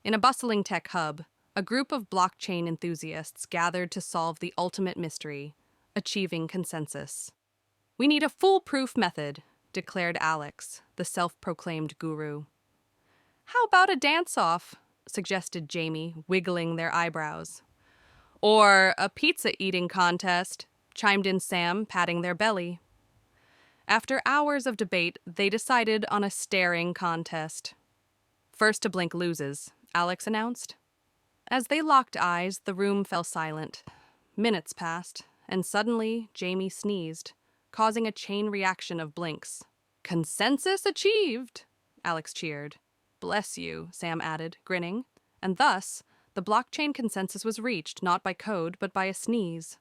In a bustling tech hub, a group of blockchain enthusiasts gathered to solve the ultimate mystery, achieving consensus. We need a foolproof method, declared Alex, the self-proclaimed guru. How about a dance-off? Suggested Jamie, wiggling their eyebrows. Or a pizza-eating contest, chimed in Sam, patting their belly. After hours of debate, they decided on a staring contest. First to blink loses, Alex announced. As they locked eyes, the room fell silent. Minutes passed, and suddenly Jamie sneezed, causing a chain reaction of blinks. Consensus achieved, Alex cheered. Bless you, Sam added, grinning. And thus, the blockchain consensus was reached not by code but by a sneeze.